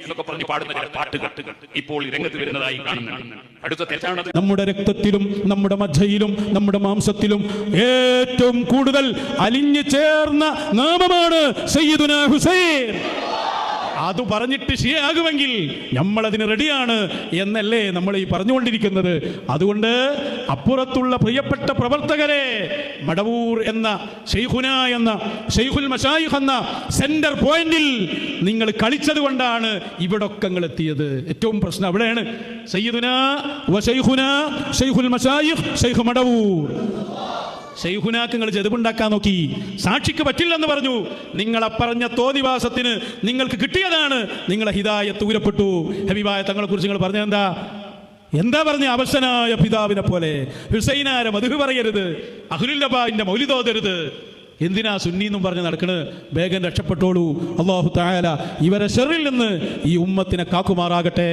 എന്നൊക്കെ പറഞ്ഞ് പാടുന്ന ചില പാട്ടുകൾ ഇപ്പോൾ രംഗത്ത് വരുന്നതായി കാണുന്നുണ്ട്. അടുത്ത തെറ്റാണത്. നമ്മുടെ രക്തത്തിലും നമ്മുടെ മജ്ജയിലും നമ്മുടെ മാംസത്തിലും ഏറ്റവും കൂടുതൽ അലിഞ്ഞു ചേർന്ന നാമമാണ് സയ്യിദുനാ ഹുസൈൻ. അത് പറഞ്ഞിട്ട് ശരിയാകുമെങ്കിൽ നമ്മളതിന് റെഡിയാണ് എന്നല്ലേ നമ്മൾ ഈ പറഞ്ഞുകൊണ്ടിരിക്കുന്നത്. അതുകൊണ്ട് അപ്പുറത്തുള്ള പ്രിയപ്പെട്ട പ്രവർത്തകരെ, മടവൂർ എന്ന ഷെയ്ഖുന എന്ന ഷെയ്ഖുൽ മശായിഖ് എന്ന സെന്റർ പോയിന്റിൽ നിങ്ങൾ കളിച്ചത് കൊണ്ടാണ് ഇവിടൊക്കെ നിങ്ങൾ എത്തിയത്. ഏറ്റവും പ്രശ്നം അവിടെയാണ്. സയ്യിദുന വ ഷെയ്ഖുന ഷെയ്ഖുൽ മശായിഖ് ഷെയ്ഖ് മടവൂർ. ഷെയ്ഖുനാക്ക് നിങ്ങൾ ജതുബുണ്ടാക്കാൻ നോക്കി, സാക്ഷിക്ക് പറ്റില്ലെന്ന് പറഞ്ഞു. നിങ്ങളെ പറഞ്ഞ തോന്നിവാസത്തിന് നിങ്ങൾക്ക് കിട്ടിയതാണ്, നിങ്ങളെ ഹിദായത്ത് ഊരപ്പെട്ടു. ഹബീബായ തങ്ങളെ കുറിച്ച് നിങ്ങൾ പറഞ്ഞ എന്താ പറഞ്ഞ? അവശനായ പിതാവിനെ പോലെ. ഹുസൈനാരെ മദ്ഹ് പറയരുത്, അഹ്ലുല്ലബാഇന്റെ മൗലിദ് ഓതരുത്. എന്തിനാ സുന്നീന്നും പറഞ്ഞ് നടക്കണ്? വേഗം രക്ഷപ്പെട്ടോളൂ. അല്ലാഹു തആല ഇവരെ ശർറിൽ നിന്ന് ഈ ഉമ്മത്തിനെ കാക്കുമാറാകട്ടെ.